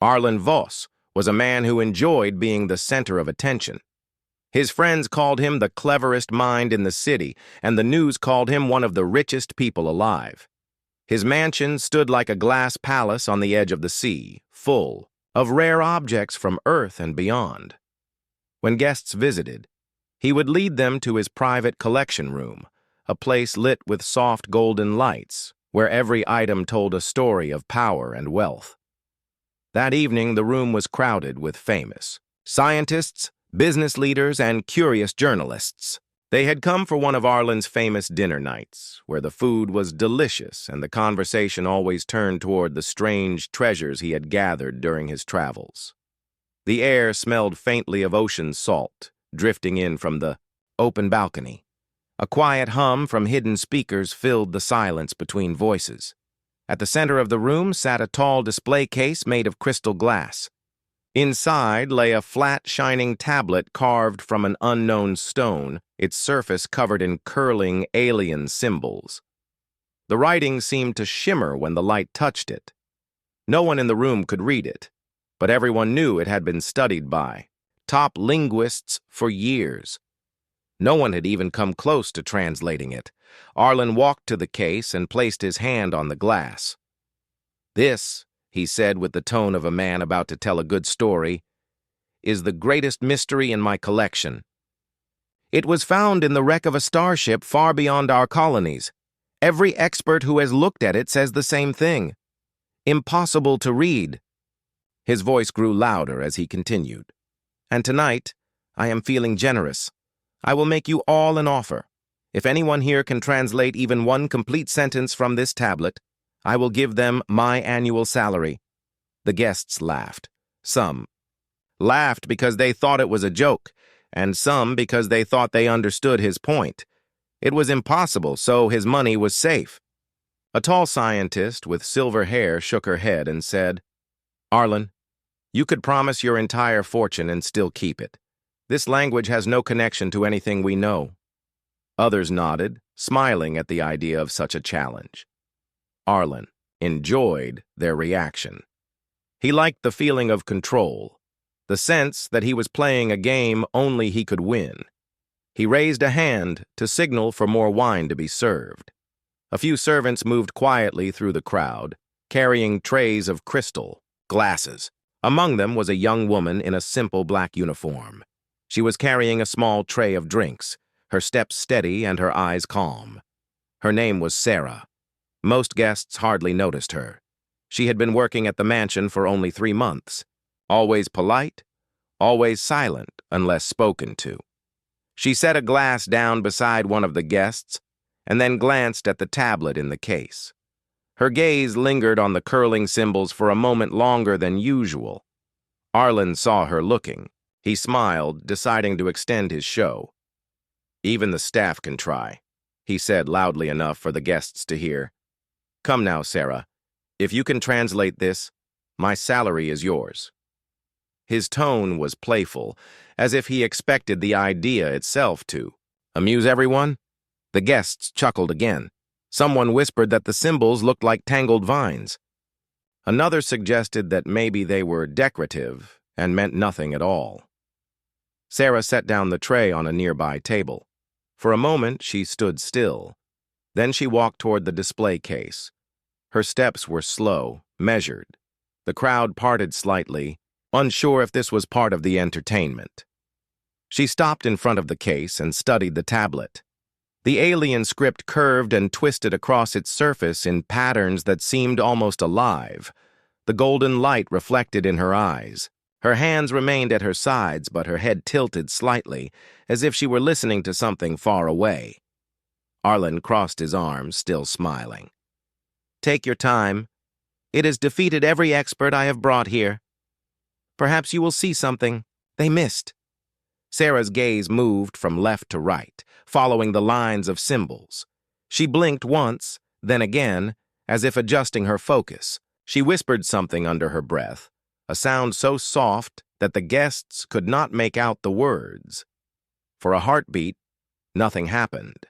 Arlen Voss was a man who enjoyed being the center of attention. His friends called him the cleverest mind in the city, and the news called him one of the richest people alive. His mansion stood like a glass palace on the edge of the sea, full of rare objects from Earth and beyond. When guests visited, he would lead them to his private collection room, a place lit with soft golden lights, where every item told a story of power and wealth. That evening, the room was crowded with famous scientists, business leaders, and curious journalists. They had come for one of Arlen's famous dinner nights, where the food was delicious and the conversation always turned toward the strange treasures he had gathered during his travels. The air smelled faintly of ocean salt, drifting in from the open balcony. A quiet hum from hidden speakers filled the silence between voices. At the center of the room sat a tall display case made of crystal glass. Inside lay a flat, shining tablet carved from an unknown stone, its surface covered in curling alien symbols. The writing seemed to shimmer when the light touched it. No one in the room could read it, but everyone knew it had been studied by top linguists for years. No one had even come close to translating it. Arlen walked to the case and placed his hand on the glass. "This," he said with the tone of a man about to tell a good story, "is the greatest mystery in my collection. It was found in the wreck of a starship far beyond our colonies. Every expert who has looked at it says the same thing. Impossible to read." His voice grew louder as he continued. "And tonight, I am feeling generous. I will make you all an offer. If anyone here can translate even one complete sentence from this tablet, I will give them my annual salary." The guests laughed. Some laughed because they thought it was a joke, and some because they thought they understood his point. It was impossible, so his money was safe. A tall scientist with silver hair shook her head and said, "Arlen, you could promise your entire fortune and still keep it. This language has no connection to anything we know." Others nodded, smiling at the idea of such a challenge. Arlen enjoyed their reaction. He liked the feeling of control, the sense that he was playing a game only he could win. He raised a hand to signal for more wine to be served. A few servants moved quietly through the crowd, carrying trays of crystal glasses. Among them was a young woman in a simple black uniform. She was carrying a small tray of drinks, her steps steady and her eyes calm. Her name was Sarah. Most guests hardly noticed her. She had been working at the mansion for only 3 months. Always polite, always silent unless spoken to. She set a glass down beside one of the guests and then glanced at the tablet in the case. Her gaze lingered on the curling symbols for a moment longer than usual. Arlen saw her looking. He smiled, deciding to extend his show. "Even the staff can try," he said loudly enough for the guests to hear. "Come now, Sarah. If you can translate this, my salary is yours." His tone was playful, as if he expected the idea itself to amuse everyone. The guests chuckled again. Someone whispered that the symbols looked like tangled vines. Another suggested that maybe they were decorative and meant nothing at all. Sarah set down the tray on a nearby table. For a moment, she stood still. Then she walked toward the display case. Her steps were slow, measured. The crowd parted slightly, unsure if this was part of the entertainment. She stopped in front of the case and studied the tablet. The alien script curved and twisted across its surface in patterns that seemed almost alive. The golden light reflected in her eyes. Her hands remained at her sides, but her head tilted slightly, as if she were listening to something far away. Arlen crossed his arms, still smiling. "Take your time. It has defeated every expert I have brought here. Perhaps you will see something they missed." Sarah's gaze moved from left to right, following the lines of symbols. She blinked once, then again, as if adjusting her focus. She whispered something under her breath, a sound so soft that the guests could not make out the words. For a heartbeat, nothing happened.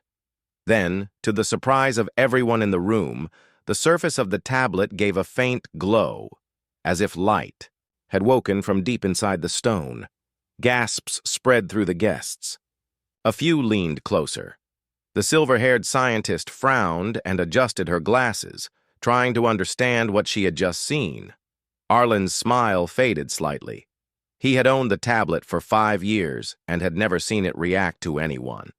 Then, to the surprise of everyone in the room, the surface of the tablet gave a faint glow, as if light had woken from deep inside the stone. Gasps spread through the guests. A few leaned closer. The silver-haired scientist frowned and adjusted her glasses, trying to understand what she had just seen. Arlen's smile faded slightly. He had owned the tablet for 5 years and had never seen it react to anyone.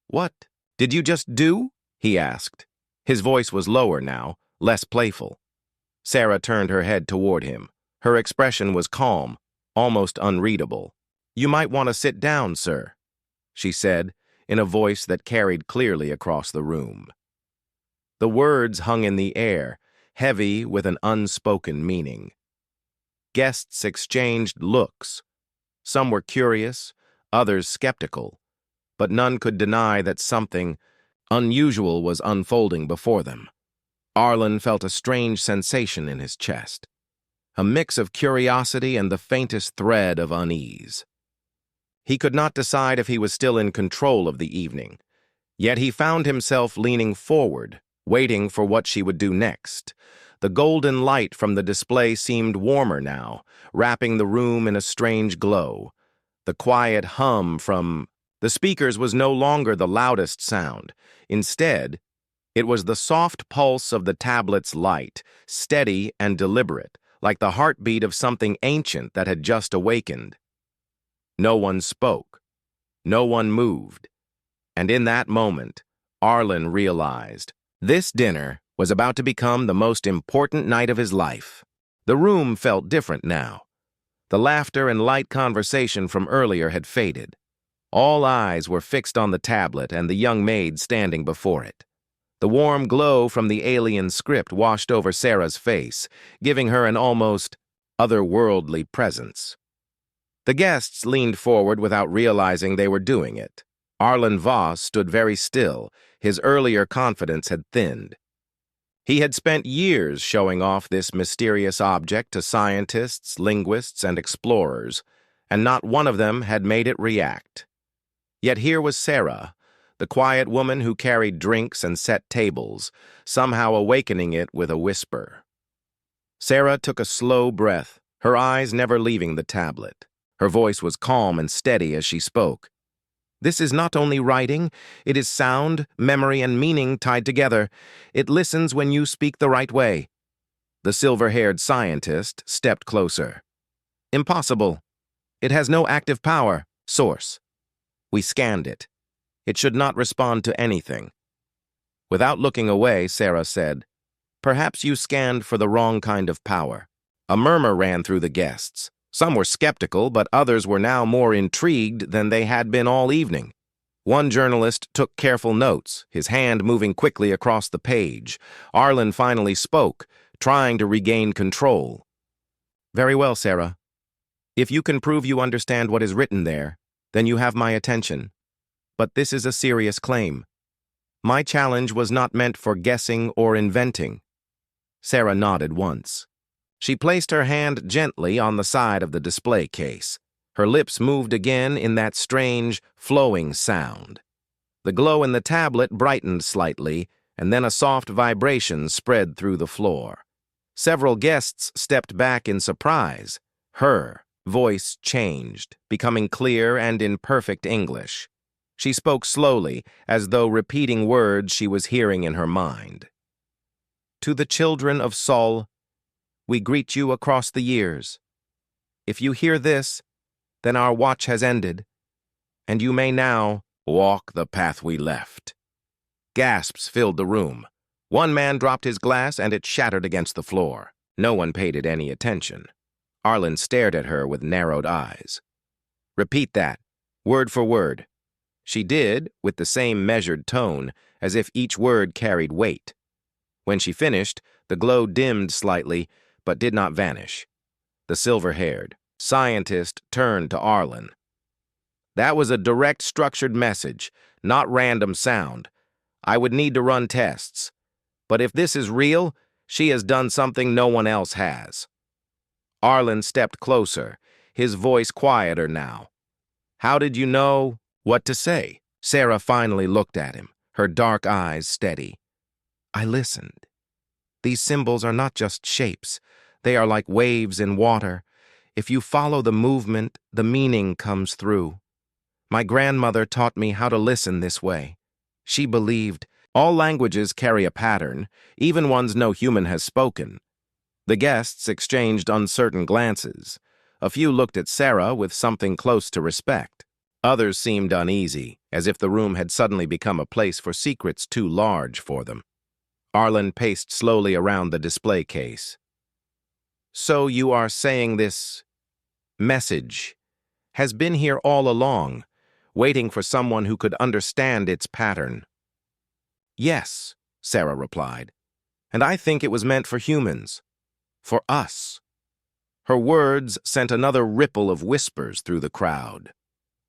"What did you just do?" he asked. His voice was lower now, less playful. Sarah turned her head toward him. Her expression was calm, almost unreadable. "You might want to sit down, sir," she said, in a voice that carried clearly across the room. The words hung in the air, heavy with an unspoken meaning. Guests exchanged looks. Some were curious, others skeptical, but none could deny that something unusual was unfolding before them. Arlen felt a strange sensation in his chest, a mix of curiosity and the faintest thread of unease. He could not decide if he was still in control of the evening, yet he found himself leaning forward, waiting for what she would do next. The golden light from the display seemed warmer now, wrapping the room in a strange glow. The quiet hum from the speakers was no longer the loudest sound. Instead, it was the soft pulse of the tablet's light, steady and deliberate, like the heartbeat of something ancient that had just awakened. No one spoke. No one moved. And in that moment, Arlen realized this dinner was about to become the most important night of his life. The room felt different now. The laughter and light conversation from earlier had faded. All eyes were fixed on the tablet and the young maid standing before it. The warm glow from the alien script washed over Sarah's face, giving her an almost otherworldly presence. The guests leaned forward without realizing they were doing it. Arlen Voss stood very still. His earlier confidence had thinned. He had spent years showing off this mysterious object to scientists, linguists, and explorers, and not one of them had made it react. Yet here was Sarah, the quiet woman who carried drinks and set tables, somehow awakening it with a whisper. Sarah took a slow breath, her eyes never leaving the tablet. Her voice was calm and steady as she spoke. "This is not only writing, it is sound, memory, and meaning tied together. It listens when you speak the right way." The silver-haired scientist stepped closer. "Impossible. It has no active power. Source. We scanned it. It should not respond to anything." Without looking away, Sarah said, "Perhaps you scanned for the wrong kind of power." A murmur ran through the guests. Some were skeptical, but others were now more intrigued than they had been all evening. One journalist took careful notes, his hand moving quickly across the page. Arlen finally spoke, trying to regain control. "Very well, Sarah. If you can prove you understand what is written there, then you have my attention. But this is a serious claim. My challenge was not meant for guessing or inventing." Sarah nodded once. She placed her hand gently on the side of the display case. Her lips moved again in that strange, flowing sound. The glow in the tablet brightened slightly, and then a soft vibration spread through the floor. Several guests stepped back in surprise. Her voice changed, becoming clear and in perfect English. She spoke slowly, as though repeating words she was hearing in her mind. "To the children of Sol, we greet you across the years. If you hear this, then our watch has ended, and you may now walk the path we left." Gasps filled the room. One man dropped his glass and it shattered against the floor. No one paid it any attention. Arlen stared at her with narrowed eyes. "Repeat that, word for word." She did, with the same measured tone, as if each word carried weight. When she finished, the glow dimmed slightly, but did not vanish. The silver-haired scientist turned to Arlen. "That was a direct, structured message, not random sound. I would need to run tests. But if this is real, she has done something no one else has." Arlen stepped closer, his voice quieter now. "How did you know what to say?" Sarah finally looked at him, her dark eyes steady. "I listened. These symbols are not just shapes. They are like waves in water. If you follow the movement, the meaning comes through. My grandmother taught me how to listen this way. She believed all languages carry a pattern, even ones no human has spoken. The guests exchanged uncertain glances. A few looked at Sarah with something close to respect. Others seemed uneasy, as if the room had suddenly become a place for secrets too large for them. Arlen paced slowly around the display case. So you are saying this message has been here all along, waiting for someone who could understand its pattern? Yes, Sarah replied, and I think it was meant for humans. For us. Her words sent another ripple of whispers through the crowd.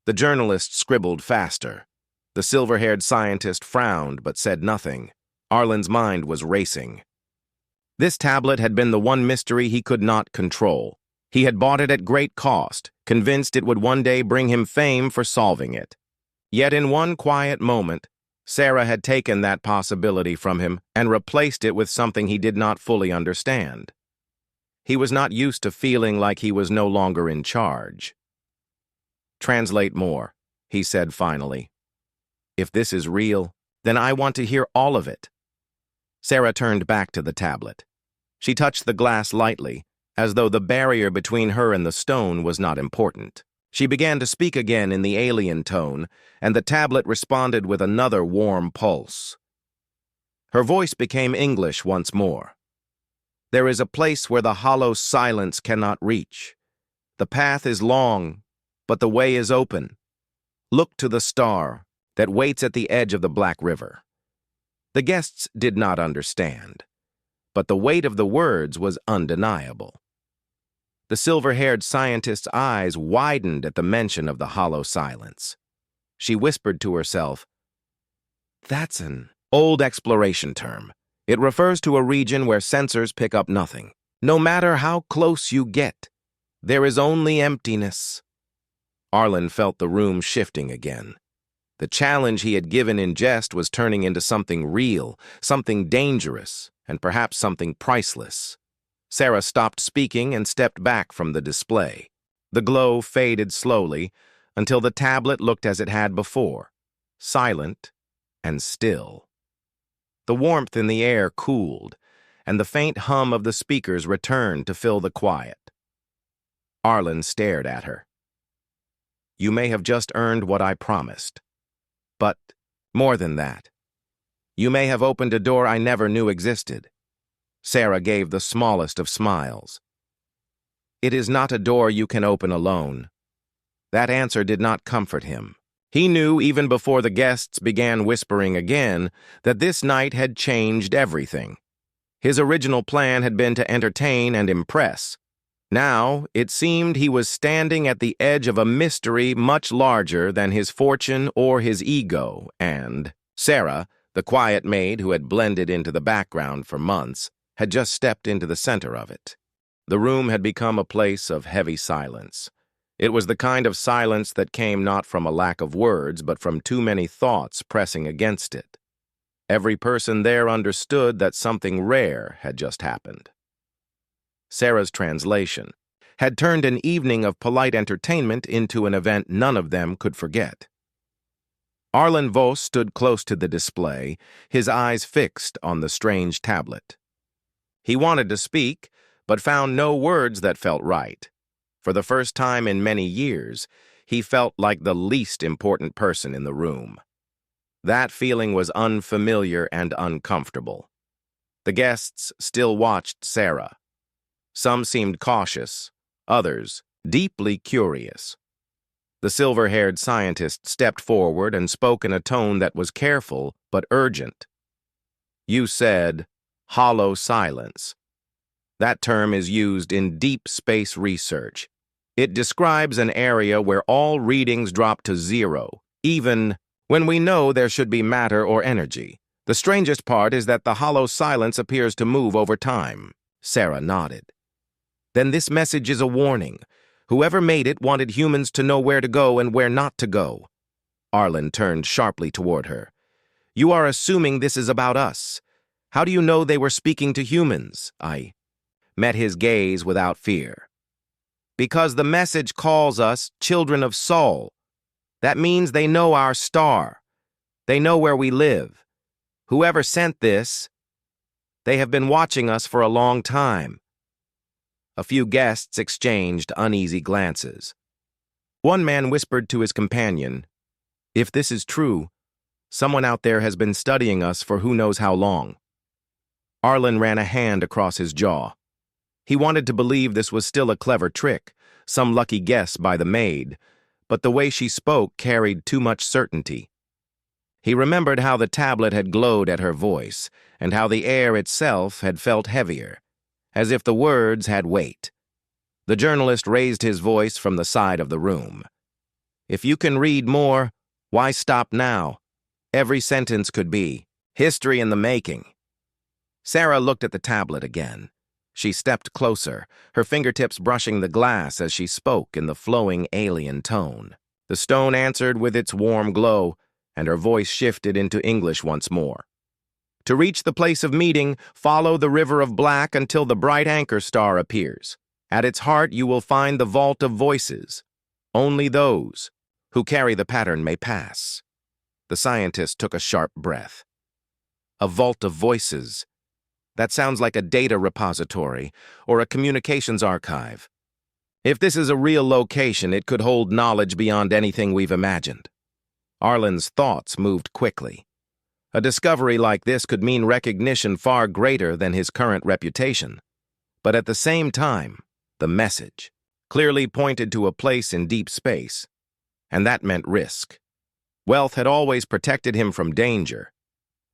The journalist scribbled faster. The silver-haired scientist frowned but said nothing. Arlen's mind was racing. This tablet had been the one mystery he could not control. He had bought it at great cost, convinced it would one day bring him fame for solving it. Yet in one quiet moment, Sarah had taken that possibility from him and replaced it with something he did not fully understand. He was not used to feeling like he was no longer in charge. Translate more, he said finally. If this is real, then I want to hear all of it. Sarah turned back to the tablet. She touched the glass lightly, as though the barrier between her and the stone was not important. She began to speak again in the alien tone, and the tablet responded with another warm pulse. Her voice became English once more. There is a place where the hollow silence cannot reach. The path is long, but the way is open. Look to the star that waits at the edge of the Black River. The guests did not understand, but the weight of the words was undeniable. The silver-haired scientist's eyes widened at the mention of the hollow silence. She whispered to herself, "That's an old exploration term. It refers to a region where sensors pick up nothing. No matter how close you get, there is only emptiness." Arlen felt the room shifting again. The challenge he had given in jest was turning into something real, something dangerous, and perhaps something priceless. Sarah stopped speaking and stepped back from the display. The glow faded slowly until the tablet looked as it had before, silent and still. The warmth in the air cooled, and the faint hum of the speakers returned to fill the quiet. Arlen stared at her. "You may have just earned what I promised. But more than that. You may have opened a door I never knew existed." Sarah gave the smallest of smiles. "It is not a door you can open alone." That answer did not comfort him. He knew, even before the guests began whispering again, that this night had changed everything. His original plan had been to entertain and impress. Now, it seemed he was standing at the edge of a mystery much larger than his fortune or his ego, and Sarah, the quiet maid who had blended into the background for months, had just stepped into the center of it. The room had become a place of heavy silence. It was the kind of silence that came not from a lack of words, but from too many thoughts pressing against it. Every person there understood that something rare had just happened. Sarah's translation had turned an evening of polite entertainment into an event none of them could forget. Arlen Vos stood close to the display, his eyes fixed on the strange tablet. He wanted to speak, but found no words that felt right. For the first time in many years, he felt like the least important person in the room. That feeling was unfamiliar and uncomfortable. The guests still watched Sarah. Some seemed cautious, others deeply curious. The silver-haired scientist stepped forward and spoke in a tone that was careful but urgent. "You said, hollow silence. That term is used in deep space research. It describes an area where all readings drop to zero, even when we know there should be matter or energy. The strangest part is that the hollow silence appears to move over time." Sarah nodded. "Then this message is a warning. Whoever made it wanted humans to know where to go and where not to go." Arlen turned sharply toward her. "You are assuming this is about us. How do you know they were speaking to humans?" met his gaze without fear. Because the message calls us children of soul. That means they know our star. They know where we live. Whoever sent this, they have been watching us for a long time. A few guests exchanged uneasy glances. One man whispered to his companion, "If this is true, someone out there has been studying us for who knows how long." Arlen ran a hand across his jaw. He wanted to believe this was still a clever trick, some lucky guess by the maid, but the way she spoke carried too much certainty. He remembered how the tablet had glowed at her voice, and how the air itself had felt heavier, as if the words had weight. The journalist raised his voice from the side of the room. "If you can read more, why stop now? Every sentence could be history in the making." Sarah looked at the tablet again. She stepped closer, her fingertips brushing the glass as she spoke in the flowing alien tone. The stone answered with its warm glow, and her voice shifted into English once more. "To reach the place of meeting, follow the river of black until the bright anchor star appears. At its heart you will find the vault of voices. Only those who carry the pattern may pass." The scientist took a sharp breath. A vault of voices. That sounds like a data repository or a communications archive. If this is a real location, it could hold knowledge beyond anything we've imagined. Arlen's thoughts moved quickly. A discovery like this could mean recognition far greater than his current reputation. But at the same time, the message clearly pointed to a place in deep space, and that meant risk. Wealth had always protected him from danger,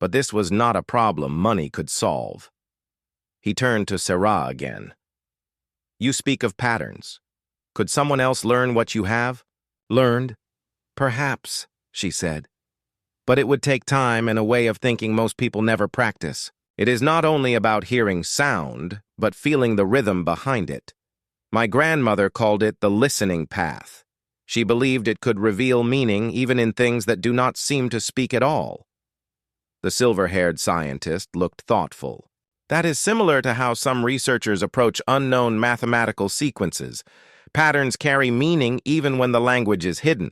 but this was not a problem money could solve. He turned to Sarah again. "You speak of patterns. Could someone else learn what you have?" "Learned? Perhaps," she said. "But it would take time and a way of thinking most people never practice. It is not only about hearing sound, but feeling the rhythm behind it. My grandmother called it the listening path. She believed it could reveal meaning even in things that do not seem to speak at all." The silver-haired scientist looked thoughtful. "That is similar to how some researchers approach unknown mathematical sequences. Patterns carry meaning even when the language is hidden."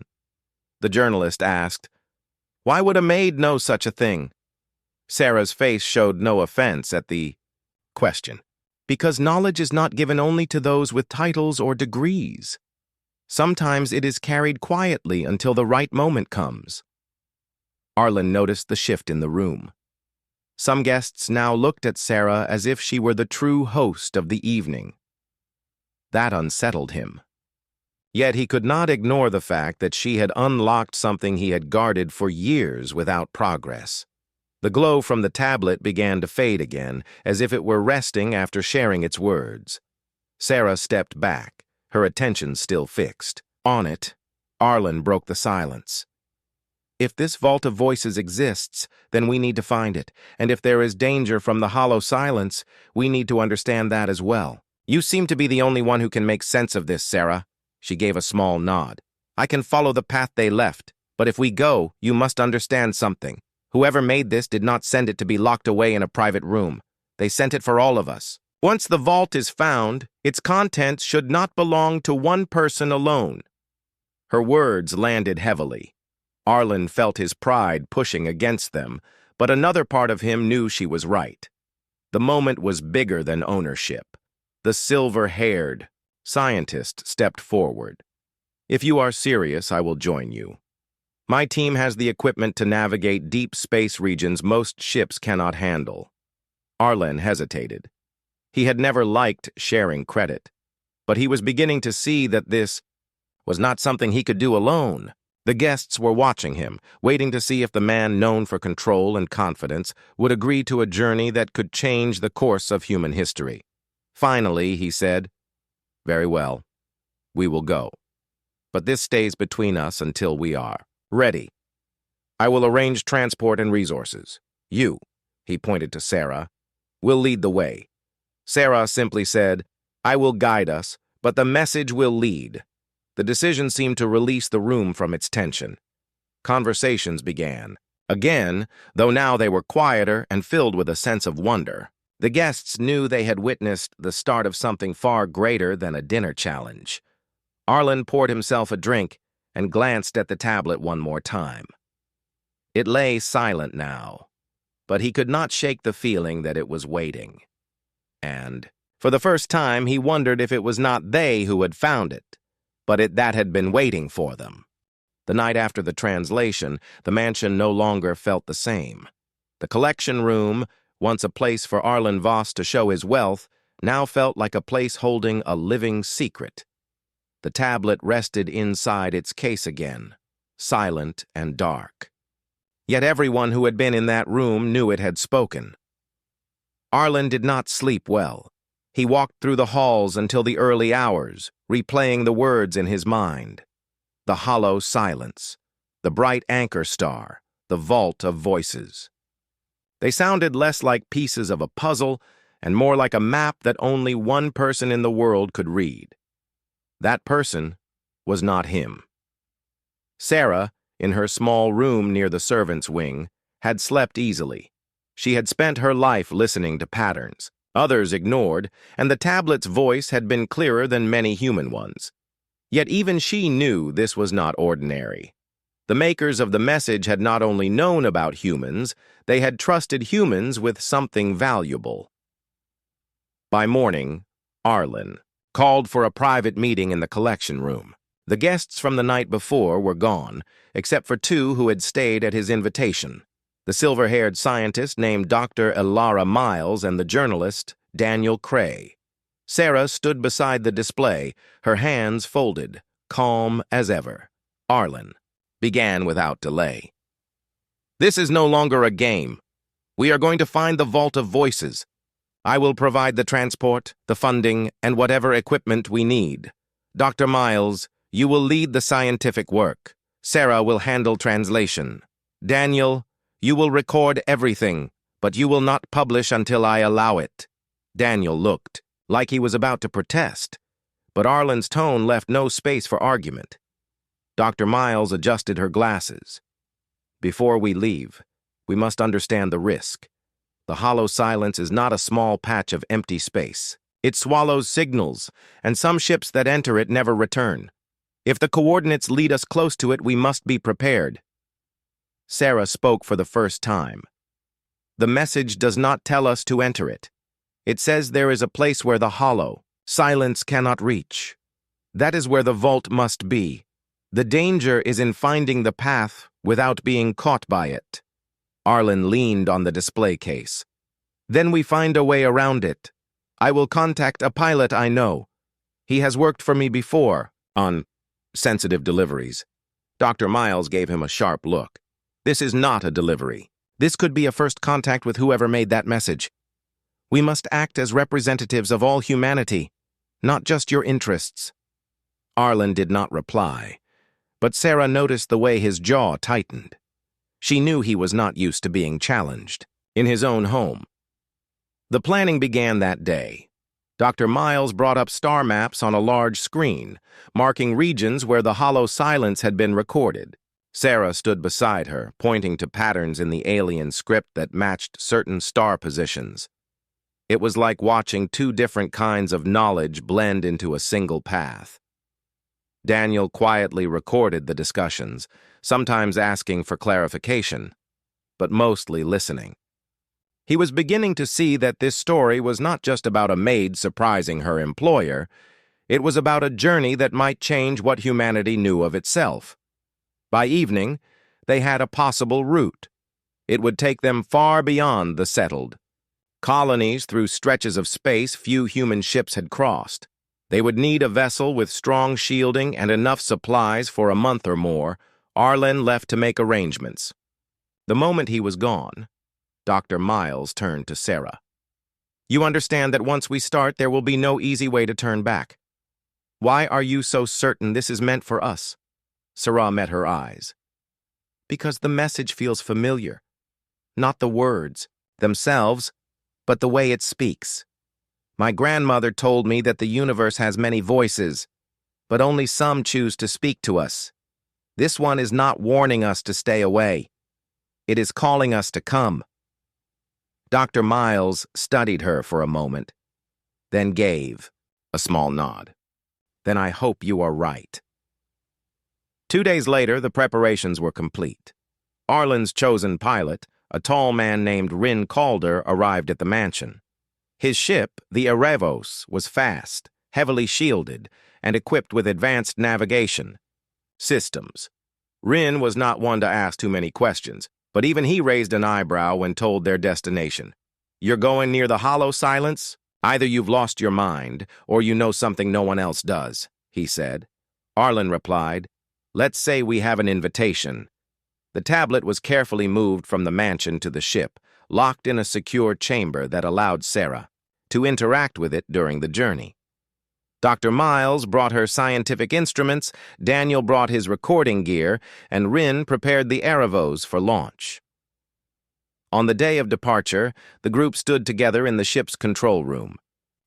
The journalist asked, "Why would a maid know such a thing?" Sarah's face showed no offense at the question. "Because knowledge is not given only to those with titles or degrees. Sometimes it is carried quietly until the right moment comes." Arlen noticed the shift in the room. Some guests now looked at Sarah as if she were the true host of the evening. That unsettled him. Yet he could not ignore the fact that she had unlocked something he had guarded for years without progress. The glow from the tablet began to fade again, as if it were resting after sharing its words. Sarah stepped back, her attention still fixed. On it, Arlen broke the silence. "If this vault of voices exists, then we need to find it, and if there is danger from the hollow silence, we need to understand that as well. You seem to be the only one who can make sense of this, Sarah." She gave a small nod. "I can follow the path they left, but if we go, you must understand something. Whoever made this did not send it to be locked away in a private room. They sent it for all of us. Once the vault is found, its contents should not belong to one person alone." Her words landed heavily. Arlen felt his pride pushing against them, but another part of him knew she was right. The moment was bigger than ownership. The silver-haired scientist stepped forward. "If you are serious, I will join you. My team has the equipment to navigate deep space regions most ships cannot handle." Arlen hesitated. He had never liked sharing credit, but he was beginning to see that this was not something he could do alone. The guests were watching him, waiting to see if the man known for control and confidence would agree to a journey that could change the course of human history. Finally, he said, "Very well, we will go. But this stays between us until we are ready. I will arrange transport and resources. You," he pointed to Sarah, "will lead the way." Sarah simply said, "I will guide us, but the message will lead." The decision seemed to release the room from its tension. Conversations began. Again, though now they were quieter and filled with a sense of wonder. The guests knew they had witnessed the start of something far greater than a dinner challenge. Arlen poured himself a drink and glanced at the tablet one more time. It lay silent now, but he could not shake the feeling that it was waiting. And, for the first time, he wondered if it was not they who had found it, but that had been waiting for them. The night after the translation, the mansion no longer felt the same. The collection room, once a place for Arlen Voss to show his wealth, now felt like a place holding a living secret. The tablet rested inside its case again, silent and dark. Yet everyone who had been in that room knew it had spoken. Arlen did not sleep well. He walked through the halls until the early hours, replaying the words in his mind. The hollow silence, the bright anchor star, the vault of voices. They sounded less like pieces of a puzzle and more like a map that only one person in the world could read. That person was not him. Sarah, in her small room near the servants' wing, had slept easily. She had spent her life listening to patterns. Others ignored, and the tablet's voice had been clearer than many human ones. Yet even she knew this was not ordinary. The makers of the message had not only known about humans, they had trusted humans with something valuable. By morning, Arlen called for a private meeting in the collection room. The guests from the night before were gone, except for two who had stayed at his invitation. The silver-haired scientist named Dr. Elara Miles and the journalist Daniel Cray. Sarah stood beside the display, her hands folded, calm as ever. Arlen began without delay. "This is no longer a game. We are going to find the Vault of Voices. I will provide the transport, the funding, and whatever equipment we need. Dr. Miles, you will lead the scientific work. Sarah will handle translation. Daniel, you will record everything, but you will not publish until I allow it." Daniel looked like he was about to protest, but Arlen's tone left no space for argument. Dr. Miles adjusted her glasses. "Before we leave, we must understand the risk. The hollow silence is not a small patch of empty space. It swallows signals, and some ships that enter it never return. If the coordinates lead us close to it, we must be prepared." Sarah spoke for the first time. "The message does not tell us to enter it. It says there is a place where the hollow silence cannot reach. That is where the vault must be. The danger is in finding the path without being caught by it." Arlen leaned on the display case. "Then we find a way around it. I will contact a pilot I know. He has worked for me before on sensitive deliveries." Dr. Miles gave him a sharp look. "This is not a delivery. This could be a first contact with whoever made that message. We must act as representatives of all humanity, not just your interests." Arlen did not reply, but Sarah noticed the way his jaw tightened. She knew he was not used to being challenged in his own home. The planning began that day. Dr. Miles brought up star maps on a large screen, marking regions where the hollow silence had been recorded. Sarah stood beside her, pointing to patterns in the alien script that matched certain star positions. It was like watching two different kinds of knowledge blend into a single path. Daniel quietly recorded the discussions, sometimes asking for clarification, but mostly listening. He was beginning to see that this story was not just about a maid surprising her employer. It was about a journey that might change what humanity knew of itself. By evening, they had a possible route. It would take them far beyond the settled colonies through stretches of space few human ships had crossed. They would need a vessel with strong shielding and enough supplies for a month or more. Arlen left to make arrangements. The moment he was gone, Dr. Miles turned to Sarah. "You understand that once we start, there will be no easy way to turn back. Why are you so certain this is meant for us?" Sarah met her eyes. "Because the message feels familiar. Not the words themselves, but the way it speaks. My grandmother told me that the universe has many voices, but only some choose to speak to us. This one is not warning us to stay away. It is calling us to come." Dr. Miles studied her for a moment, then gave a small nod. Then I hope you are right. 2 days later, the preparations were complete. Arlen's chosen pilot, a tall man named Rin Calder, arrived at the mansion. His ship, the Erebos, was fast, heavily shielded, and equipped with advanced navigation systems. Rin was not one to ask too many questions, but even he raised an eyebrow when told their destination. You're going near the hollow silence? Either you've lost your mind, or you know something no one else does, he said. Arlen replied, let's say we have an invitation. The tablet was carefully moved from the mansion to the ship, locked in a secure chamber that allowed Sarah to interact with it during the journey. Dr. Miles brought her scientific instruments, Daniel brought his recording gear, and Rin prepared the Erebos for launch. On the day of departure, the group stood together in the ship's control room.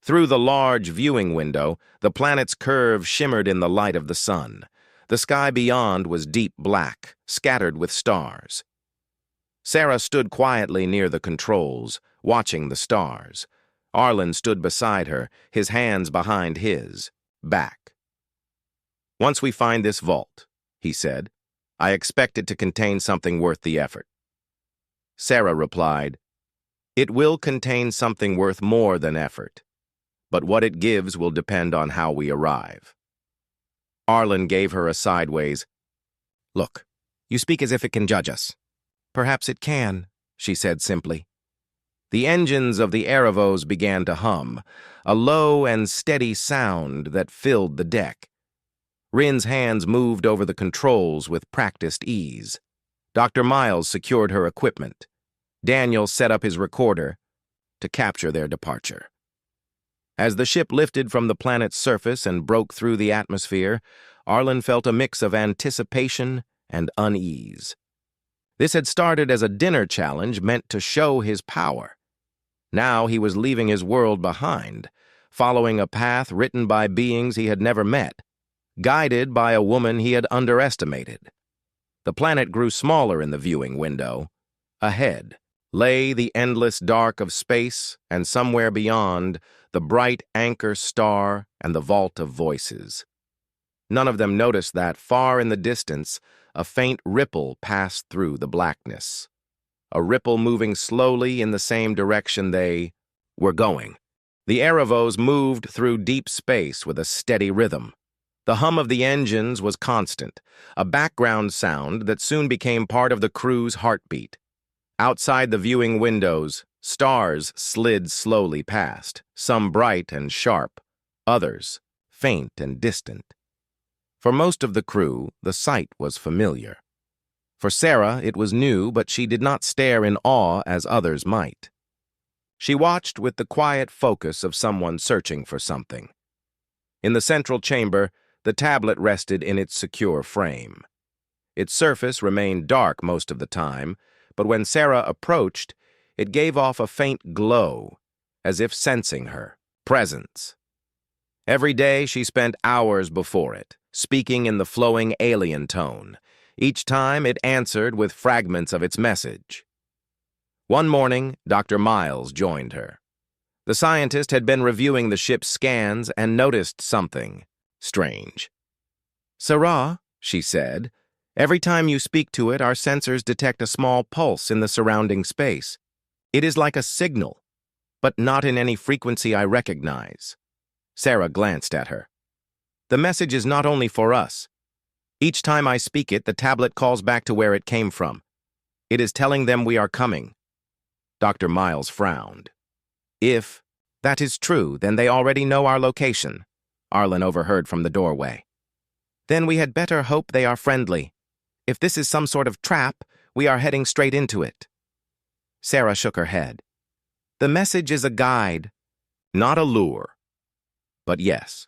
Through the large viewing window, the planet's curve shimmered in the light of the sun. The sky beyond was deep black, scattered with stars. Sarah stood quietly near the controls, watching the stars. Arlen stood beside her, his hands behind his back. Once we find this vault, he said, I expect it to contain something worth the effort. Sarah replied, it will contain something worth more than effort, but what it gives will depend on how we arrive. Arlen gave her a sideways, look, you speak as if it can judge us. Perhaps it can, she said simply. The engines of the Erebos began to hum, a low and steady sound that filled the deck. Rin's hands moved over the controls with practiced ease. Dr. Miles secured her equipment. Daniel set up his recorder to capture their departure. As the ship lifted from the planet's surface and broke through the atmosphere, Arlen felt a mix of anticipation and unease. This had started as a dinner challenge meant to show his power. Now he was leaving his world behind, following a path written by beings he had never met, guided by a woman he had underestimated. The planet grew smaller in the viewing window. Ahead lay the endless dark of space, and somewhere beyond, the bright anchor star and the vault of voices. None of them noticed that, far in the distance, a faint ripple passed through the blackness. A ripple moving slowly in the same direction they were going. The Erebos moved through deep space with a steady rhythm. The hum of the engines was constant, a background sound that soon became part of the crew's heartbeat. Outside the viewing windows, stars slid slowly past, some bright and sharp, others faint and distant. For most of the crew, the sight was familiar. For Sarah, it was new, but she did not stare in awe as others might. She watched with the quiet focus of someone searching for something. In the central chamber, the tablet rested in its secure frame. Its surface remained dark most of the time, but when Sarah approached, it gave off a faint glow, as if sensing her presence. Every day she spent hours before it, speaking in the flowing alien tone. Each time it answered with fragments of its message. One morning, Dr. Miles joined her. The scientist had been reviewing the ship's scans and noticed something strange. Sarah, she said, every time you speak to it, our sensors detect a small pulse in the surrounding space. It is like a signal, but not in any frequency I recognize. Sarah glanced at her. The message is not only for us. Each time I speak it, the tablet calls back to where it came from. It is telling them we are coming. Dr. Miles frowned. If that is true, then they already know our location, Arlen overheard from the doorway. Then we had better hope they are friendly. If this is some sort of trap, we are heading straight into it. Sarah shook her head. The message is a guide, not a lure. But yes,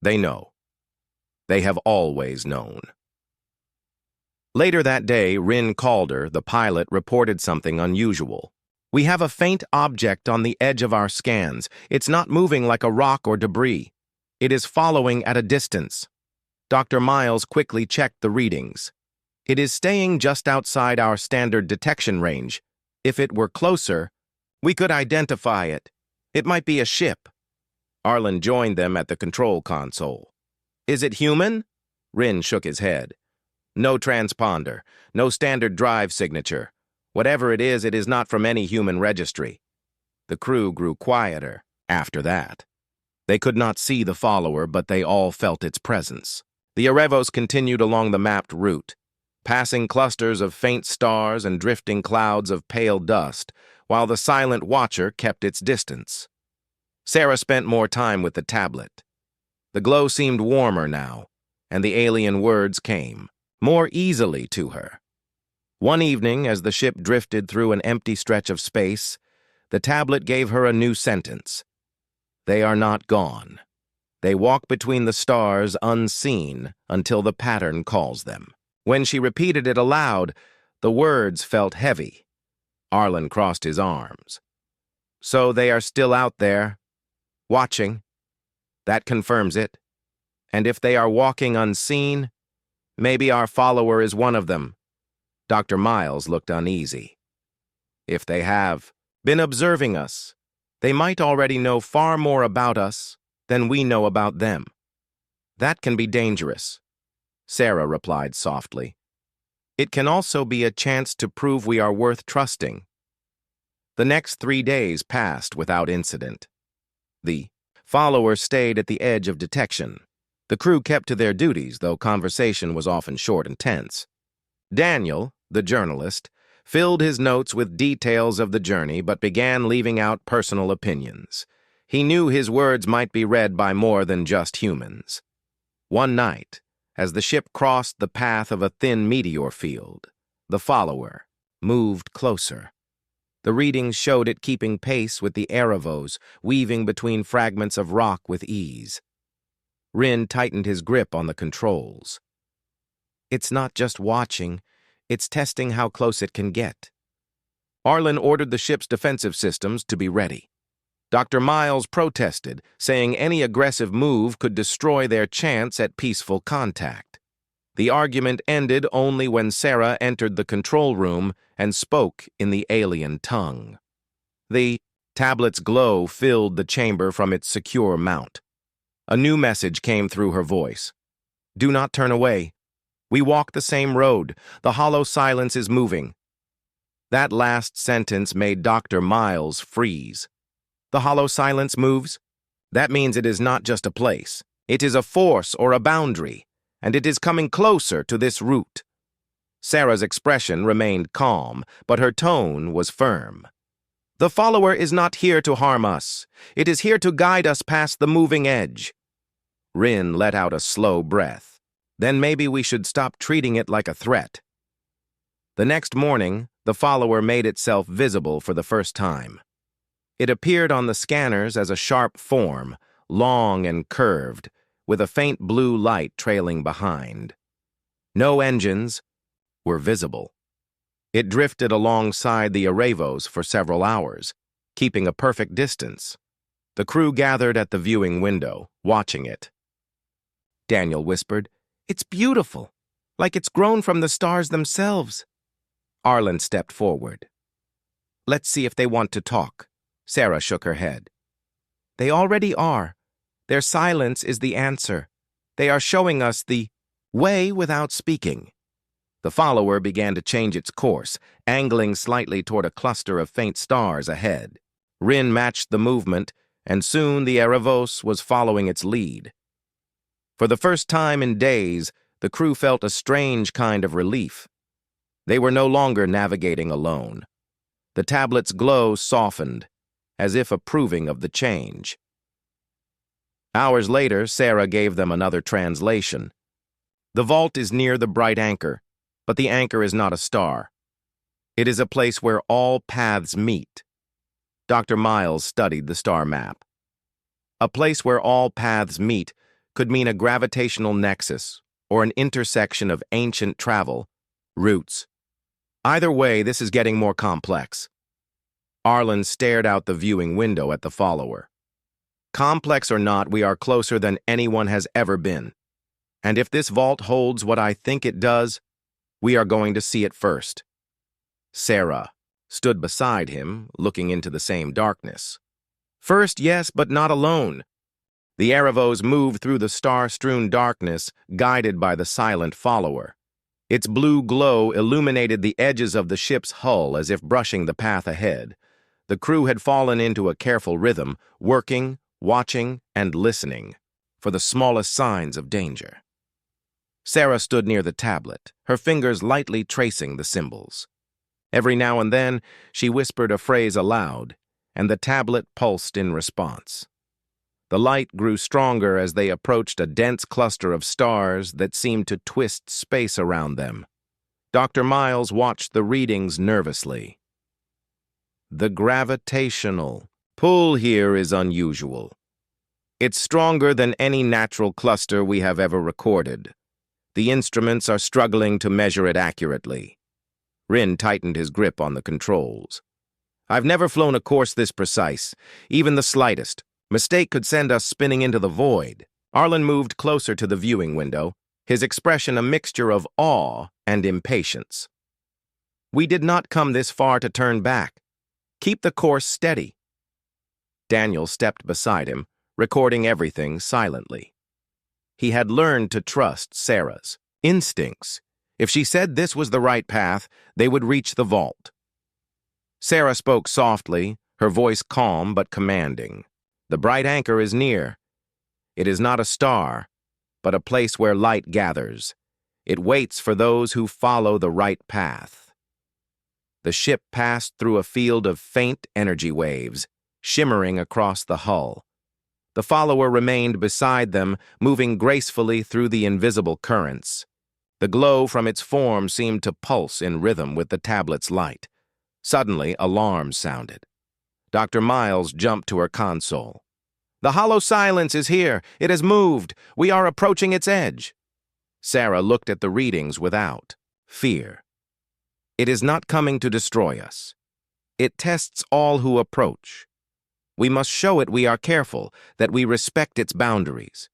they know. They have always known. Later that day, Rin Calder, the pilot, reported something unusual. We have a faint object on the edge of our scans. It's not moving like a rock or debris. It is following at a distance. Dr. Miles quickly checked the readings. It is staying just outside our standard detection range. If it were closer, We could identify it. It might be a ship. Arlen joined them at the control console. Is it human? Rin shook his head. No transponder, no standard drive signature. Whatever it is not from any human registry. The crew grew quieter after that. They could not see the follower, but they all felt its presence. The Erevos continued along the mapped route, passing clusters of faint stars and drifting clouds of pale dust, while the silent watcher kept its distance. Sarah spent more time with the tablet. The glow seemed warmer now, and the alien words came more easily to her. One evening, as the ship drifted through an empty stretch of space, the tablet gave her a new sentence. They are not gone. They walk between the stars unseen until the pattern calls them. When she repeated it aloud, the words felt heavy. Arlen crossed his arms. So they are still out there, watching. That confirms it. And if they are walking unseen, maybe our follower is one of them. Dr. Miles looked uneasy. If they have been observing us, they might already know far more about us than we know about them. That can be dangerous, Sarah replied softly. It can also be a chance to prove we are worth trusting. The next 3 days passed without incident. The follower stayed at the edge of detection. The crew kept to their duties, though conversation was often short and tense. Daniel, the journalist, filled his notes with details of the journey but began leaving out personal opinions. He knew his words might be read by more than just humans. One night, as the ship crossed the path of a thin meteor field, the follower moved closer. The readings showed it keeping pace with the Erevos, weaving between fragments of rock with ease. Rin tightened his grip on the controls. It's not just watching, it's testing how close it can get. Arlen ordered the ship's defensive systems to be ready. Dr. Miles protested, saying any aggressive move could destroy their chance at peaceful contact. The argument ended only when Sarah entered the control room and spoke in the alien tongue. The tablet's glow filled the chamber from its secure mount. A new message came through her voice. Do not turn away. We walk the same road. The hollow silence is moving. That last sentence made Dr. Miles freeze. The hollow silence moves? That means it is not just a place. It is a force or a boundary, and it is coming closer to this route. Sarah's expression remained calm, but her tone was firm. The follower is not here to harm us. It is here to guide us past the moving edge. Rin let out a slow breath. Then maybe we should stop treating it like a threat. The next morning, the follower made itself visible for the first time. It appeared on the scanners as a sharp form, long and curved, with a faint blue light trailing behind. No engines were visible. It drifted alongside the Erevos for several hours, keeping a perfect distance. The crew gathered at the viewing window, watching it. Daniel whispered, "It's beautiful, like it's grown from the stars themselves." Arlen stepped forward. "Let's see if they want to talk." Sarah shook her head. "They already are. Their silence is the answer. They are showing us the way without speaking." The follower began to change its course, angling slightly toward a cluster of faint stars ahead. Rin matched the movement, and soon the Erevos was following its lead. For the first time in days, the crew felt a strange kind of relief. They were no longer navigating alone. The tablet's glow softened, as if approving of the change. Hours later, Sarah gave them another translation. The vault is near the bright anchor, but the anchor is not a star. It is a place where all paths meet. Dr. Miles studied the star map. A place where all paths meet could mean a gravitational nexus or an intersection of ancient travel routes. Either way, this is getting more complex. Arlen stared out the viewing window at the follower. Complex or not, we are closer than anyone has ever been. And if this vault holds what I think it does, we are going to see it first. Sarah stood beside him, looking into the same darkness. First, yes, but not alone. The Erebos moved through the star-strewn darkness, guided by the silent follower. Its blue glow illuminated the edges of the ship's hull as if brushing the path ahead. The crew had fallen into a careful rhythm, working, watching, and listening for the smallest signs of danger. Sarah stood near the tablet, her fingers lightly tracing the symbols. Every now and then, she whispered a phrase aloud, and the tablet pulsed in response. The light grew stronger as they approached a dense cluster of stars that seemed to twist space around them. Dr. Miles watched the readings nervously. The gravitational pull here is unusual. It's stronger than any natural cluster we have ever recorded. The instruments are struggling to measure it accurately. Rin tightened his grip on the controls. I've never flown a course this precise, even the slightest. Mistake could send us spinning into the void. Arlen moved closer to the viewing window, his expression a mixture of awe and impatience. We did not come this far to turn back. Keep the course steady. Daniel stepped beside him, recording everything silently. He had learned to trust Sarah's instincts. If she said this was the right path, they would reach the vault. Sarah spoke softly, her voice calm but commanding. The bright anchor is near. It is not a star, but a place where light gathers. It waits for those who follow the right path. The ship passed through a field of faint energy waves, shimmering across the hull. The follower remained beside them, moving gracefully through the invisible currents. The glow from its form seemed to pulse in rhythm with the tablet's light. Suddenly, alarms sounded. Dr. Miles jumped to her console. The hollow silence is here. It has moved. We are approaching its edge. Sarah looked at the readings without fear. It is not coming to destroy us. It tests all who approach. We must show it we are careful, that we respect its boundaries.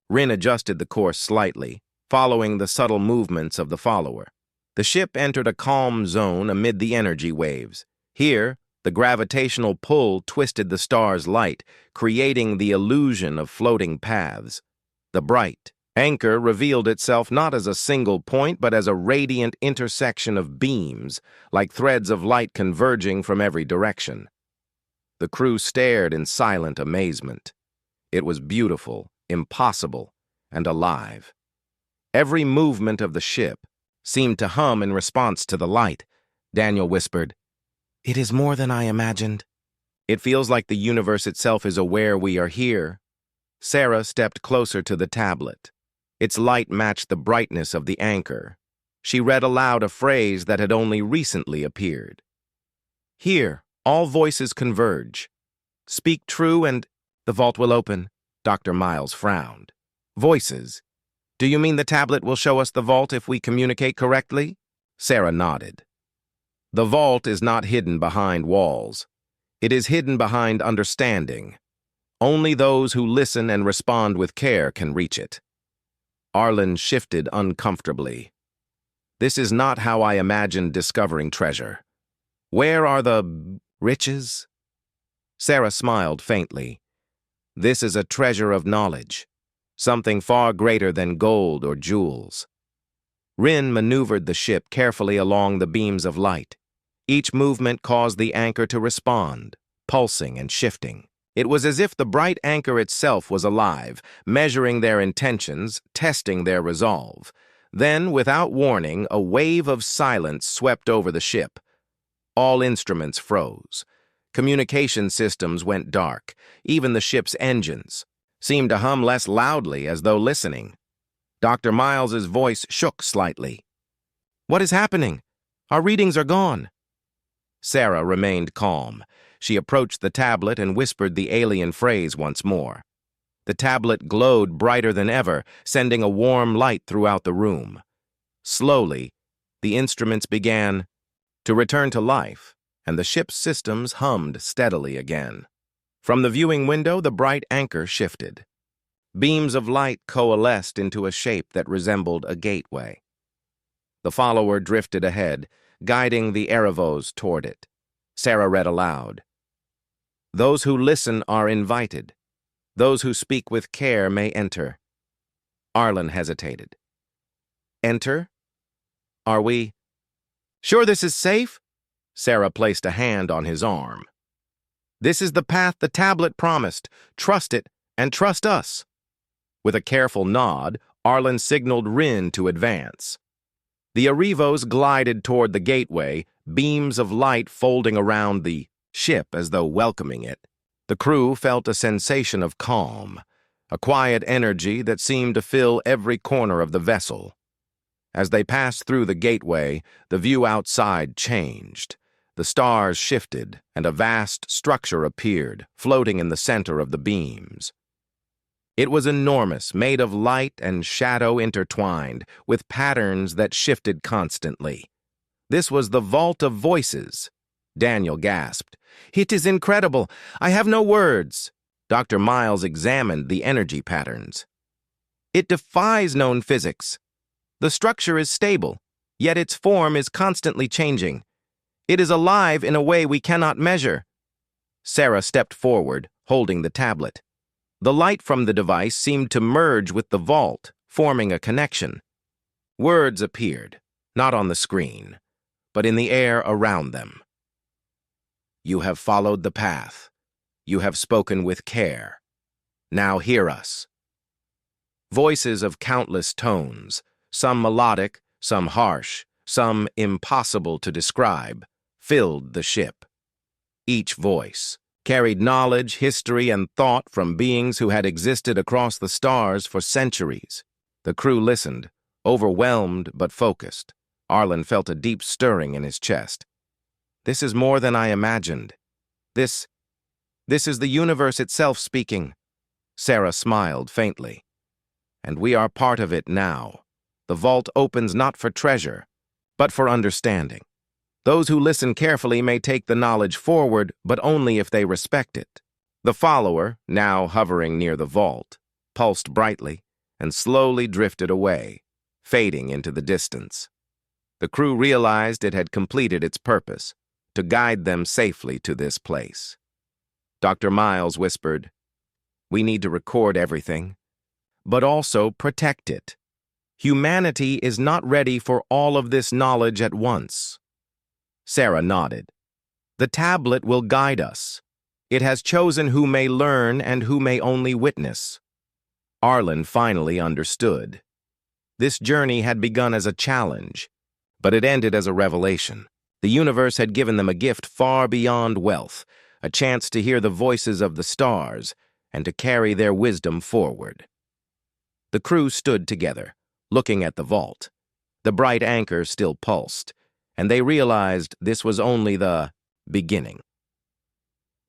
Rin adjusted the course slightly, following the subtle movements of the follower. The ship entered a calm zone amid the energy waves. Here, the gravitational pull twisted the star's light, creating the illusion of floating paths. The bright anchor revealed itself not as a single point, but as a radiant intersection of beams, like threads of light converging from every direction. The crew stared in silent amazement. It was beautiful, impossible, and alive. Every movement of the ship seemed to hum in response to the light. Daniel whispered, "It is more than I imagined. It feels like the universe itself is aware we are here." Sarah stepped closer to the tablet. Its light matched the brightness of the anchor. She read aloud a phrase that had only recently appeared. "Here, all voices converge. Speak true and the vault will open." Dr. Miles frowned. "Voices? Do you mean the tablet will show us the vault if we communicate correctly?" Sarah nodded. The vault is not hidden behind walls. It is hidden behind understanding. Only those who listen and respond with care can reach it. Arlen shifted uncomfortably. This is not how I imagined discovering treasure. Where are the riches? Sarah smiled faintly. This is a treasure of knowledge, something far greater than gold or jewels. Rin maneuvered the ship carefully along the beams of light. Each movement caused the anchor to respond, pulsing and shifting. It was as if the bright anchor itself was alive, measuring their intentions, testing their resolve. Then, without warning, a wave of silence swept over the ship. All instruments froze. Communication systems went dark. Even the ship's engines seemed to hum less loudly as though listening. Dr. Miles's voice shook slightly. "What is happening? Our readings are gone." Sarah remained calm. She approached the tablet and whispered the alien phrase once more. The tablet glowed brighter than ever, sending a warm light throughout the room. Slowly, the instruments began to return to life, and the ship's systems hummed steadily again. From the viewing window, the bright anchor shifted. Beams of light coalesced into a shape that resembled a gateway. The follower drifted ahead, guiding the Erebos toward it. Sarah read aloud. Those who listen are invited. Those who speak with care may enter. Arlen hesitated. Enter? Are we sure this is safe? Sarah placed a hand on his arm. This is the path the tablet promised. Trust it and trust us. With a careful nod, Arlen signaled Rin to advance. The Erebos glided toward the gateway, beams of light folding around the ship as though welcoming it. The crew felt a sensation of calm, a quiet energy that seemed to fill every corner of the vessel. As they passed through the gateway, the view outside changed. The stars shifted, and a vast structure appeared, floating in the center of the beams. It was enormous, made of light and shadow intertwined, with patterns that shifted constantly. This was the Vault of Voices. Daniel gasped. It is incredible. I have no words. Dr. Miles examined the energy patterns. It defies known physics. The structure is stable, yet its form is constantly changing. It is alive in a way we cannot measure. Sarah stepped forward, holding the tablet. The light from the device seemed to merge with the vault, forming a connection. Words appeared, not on the screen, but in the air around them. You have followed the path. You have spoken with care. Now hear us. Voices of countless tones, some melodic, some harsh, some impossible to describe, filled the ship. Each voice carried knowledge, history, and thought from beings who had existed across the stars for centuries. The crew listened, overwhelmed but focused. Arlen felt a deep stirring in his chest. This is more than I imagined. This is the universe itself speaking. Sarah smiled faintly. And we are part of it now. The vault opens not for treasure, but for understanding. Those who listen carefully may take the knowledge forward, but only if they respect it. The follower, now hovering near the vault, pulsed brightly and slowly drifted away, fading into the distance. The crew realized it had completed its purpose, to guide them safely to this place. Dr. Miles whispered, "We need to record everything, but also protect it. Humanity is not ready for all of this knowledge at once." Sarah nodded. The tablet will guide us. It has chosen who may learn and who may only witness. Arlen finally understood. This journey had begun as a challenge, but it ended as a revelation. The universe had given them a gift far beyond wealth, a chance to hear the voices of the stars and to carry their wisdom forward. The crew stood together, looking at the vault. The bright anchor still pulsed, and they realized this was only the beginning.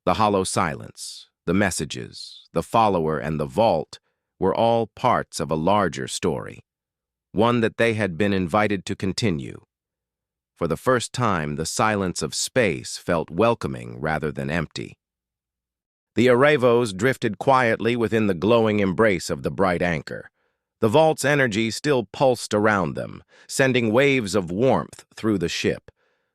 The hollow silence, the messages, the follower, and the vault were all parts of a larger story, one that they had been invited to continue. For the first time, the silence of space felt welcoming rather than empty. The Erebos drifted quietly within the glowing embrace of the bright anchor. The vault's energy still pulsed around them, sending waves of warmth through the ship.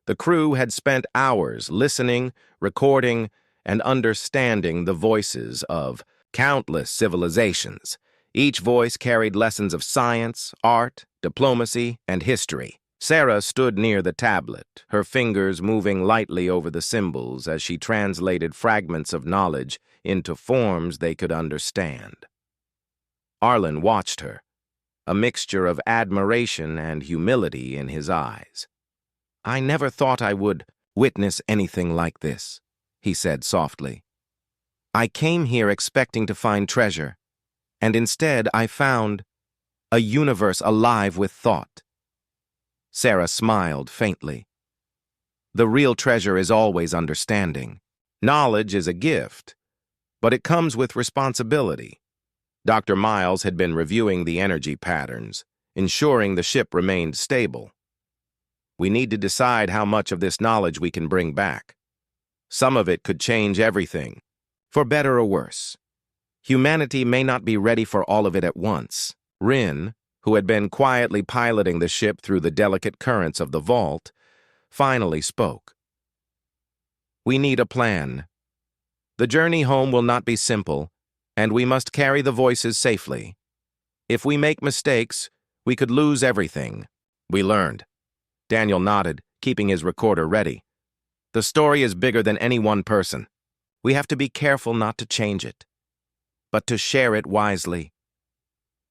The crew had spent hours listening, recording, and understanding the voices of countless civilizations. Each voice carried lessons of science, art, diplomacy, and history. Sarah stood near the tablet, her fingers moving lightly over the symbols as she translated fragments of knowledge into forms they could understand. Arlen watched her, a mixture of admiration and humility in his eyes. "I never thought I would witness anything like this," he said softly. "I came here expecting to find treasure, and instead I found a universe alive with thought." Sarah smiled faintly. The real treasure is always understanding. Knowledge is a gift, but it comes with responsibility. Dr. Miles had been reviewing the energy patterns, ensuring the ship remained stable. We need to decide how much of this knowledge we can bring back. Some of it could change everything, for better or worse. Humanity may not be ready for all of it at once. Rin, who had been quietly piloting the ship through the delicate currents of the vault, finally spoke. We need a plan. The journey home will not be simple, and we must carry the voices safely. If we make mistakes, we could lose everything. We learned. Daniel nodded, keeping his recorder ready. The story is bigger than any one person. We have to be careful not to change it, but to share it wisely.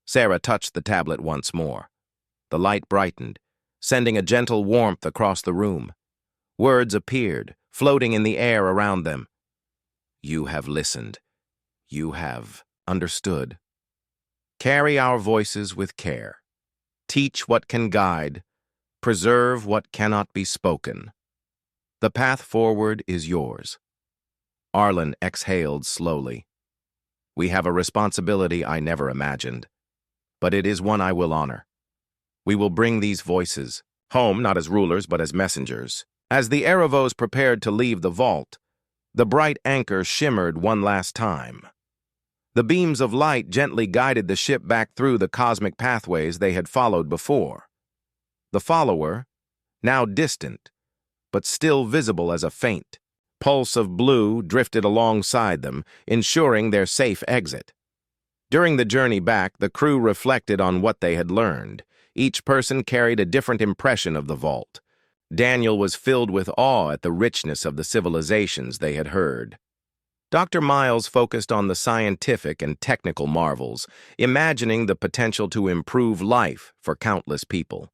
Sarah touched the tablet once more. The light brightened, sending a gentle warmth across the room. Words appeared, floating in the air around them. You have listened. You have understood. Carry our voices with care. Teach what can guide. Preserve what cannot be spoken. The path forward is yours. Arlen exhaled slowly. We have a responsibility I never imagined, but it is one I will honor. We will bring these voices home, not as rulers, but as messengers. As the Erebos prepared to leave the vault, the bright anchor shimmered one last time. The beams of light gently guided the ship back through the cosmic pathways they had followed before. The follower, now distant, but still visible as a faint pulse of blue, drifted alongside them, ensuring their safe exit. During the journey back, the crew reflected on what they had learned. Each person carried a different impression of the vault. Daniel was filled with awe at the richness of the civilizations they had heard. Dr. Miles focused on the scientific and technical marvels, imagining the potential to improve life for countless people.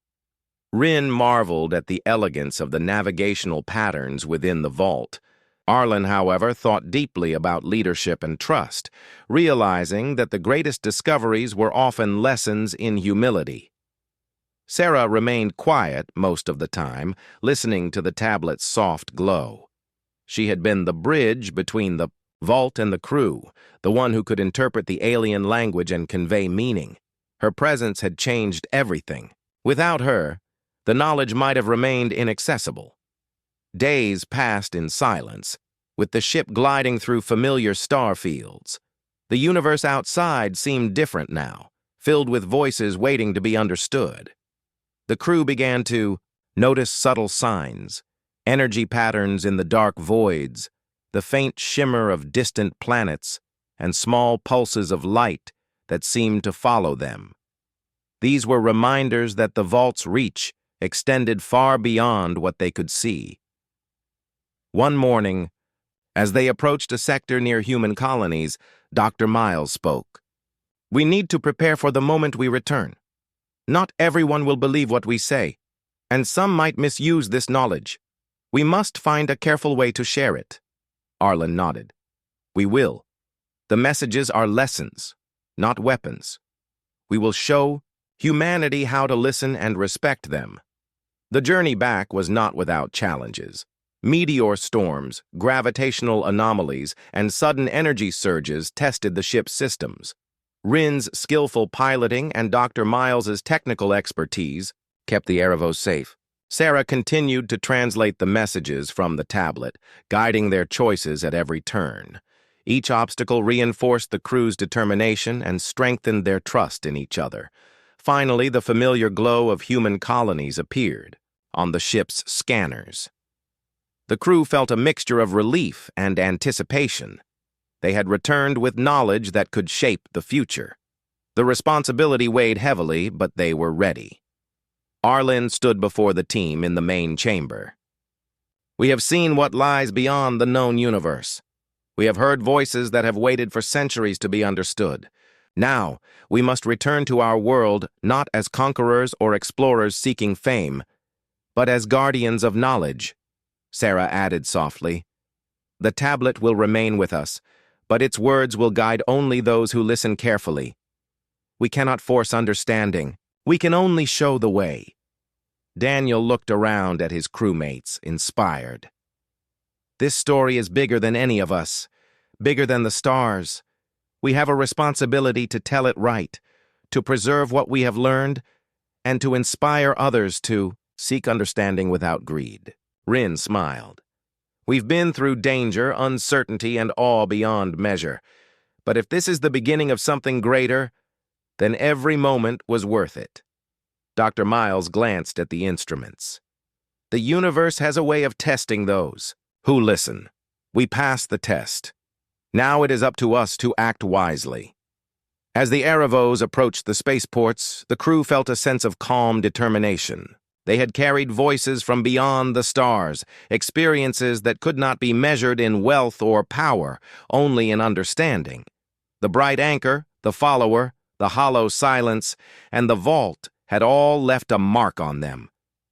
Rin marveled at the elegance of the navigational patterns within the vault. Arlen, however, thought deeply about leadership and trust, realizing that the greatest discoveries were often lessons in humility. Sarah remained quiet most of the time, listening to the tablet's soft glow. She had been the bridge between the vault and the crew, the one who could interpret the alien language and convey meaning. Her presence had changed everything. Without her, the knowledge might have remained inaccessible. Days passed in silence, with the ship gliding through familiar star fields. The universe outside seemed different now, filled with voices waiting to be understood. The crew began to notice subtle signs, energy patterns in the dark voids, the faint shimmer of distant planets, and small pulses of light that seemed to follow them. These were reminders that the vault's reach extended far beyond what they could see. One morning, as they approached a sector near human colonies, Dr. Miles spoke. We need to prepare for the moment we return. Not everyone will believe what we say, and some might misuse this knowledge. We must find a careful way to share it. Arlen nodded. We will. The messages are lessons, not weapons. We will show humanity how to listen and respect them. The journey back was not without challenges. Meteor storms, gravitational anomalies, and sudden energy surges tested the ship's systems. Rin's skillful piloting and Dr. Miles's technical expertise kept the Erebos safe. Sarah continued to translate the messages from the tablet, guiding their choices at every turn. Each obstacle reinforced the crew's determination and strengthened their trust in each other. Finally, the familiar glow of human colonies appeared on the ship's scanners. The crew felt a mixture of relief and anticipation. They had returned with knowledge that could shape the future. The responsibility weighed heavily, but they were ready. Arlen stood before the team in the main chamber. We have seen what lies beyond the known universe. We have heard voices that have waited for centuries to be understood. Now, we must return to our world not as conquerors or explorers seeking fame, but as guardians of knowledge. Sarah added softly. The tablet will remain with us, but its words will guide only those who listen carefully. We cannot force understanding. We can only show the way. Daniel looked around at his crewmates, inspired. This story is bigger than any of us, bigger than the stars. We have a responsibility to tell it right, to preserve what we have learned, and to inspire others to seek understanding without greed. Rin smiled. We've been through danger, uncertainty, and awe beyond measure. But if this is the beginning of something greater, then every moment was worth it. Dr. Miles glanced at the instruments. The universe has a way of testing those who listen. We passed the test. Now it is up to us to act wisely. As the Aravos approached the spaceports, the crew felt a sense of calm determination. They had carried voices from beyond the stars, experiences that could not be measured in wealth or power, only in understanding. The bright anchor, the follower, the hollow silence, and the vault had all left a mark on them.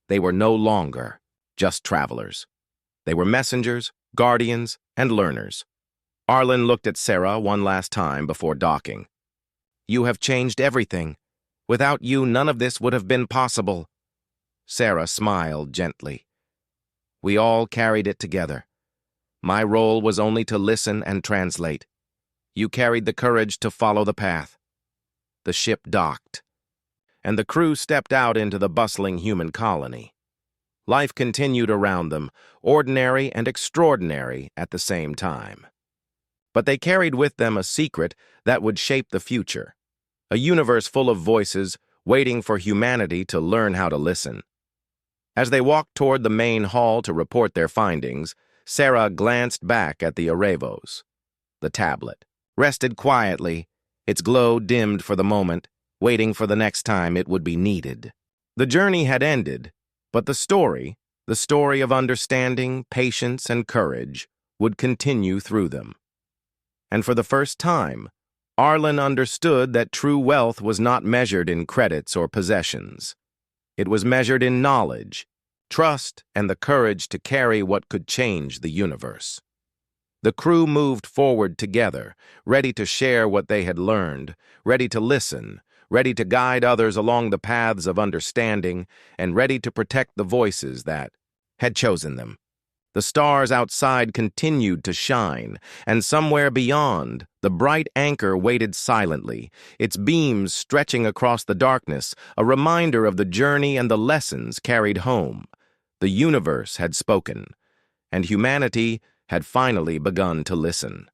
They were no longer just travelers. They were messengers, guardians, and learners. Arlen looked at Sarah one last time before docking. "You have changed everything. Without you, none of this would have been possible." Sarah smiled gently. "We all carried it together. My role was only to listen and translate. You carried the courage to follow the path." The ship docked, and the crew stepped out into the bustling human colony. Life continued around them, ordinary and extraordinary at the same time. But they carried with them a secret that would shape the future, a universe full of voices waiting for humanity to learn how to listen. As they walked toward the main hall to report their findings, Sarah glanced back at the Aravos. The tablet rested quietly, its glow dimmed for the moment, waiting for the next time it would be needed. The journey had ended, but the story of understanding, patience, and courage, would continue through them. And for the first time, Arlen understood that true wealth was not measured in credits or possessions. It was measured in knowledge, trust, and the courage to carry what could change the universe. The crew moved forward together, ready to share what they had learned, ready to listen, ready to guide others along the paths of understanding, and ready to protect the voices that had chosen them. The stars outside continued to shine, and somewhere beyond, the bright anchor waited silently, its beams stretching across the darkness, a reminder of the journey and the lessons carried home. The universe had spoken, and humanity had finally begun to listen.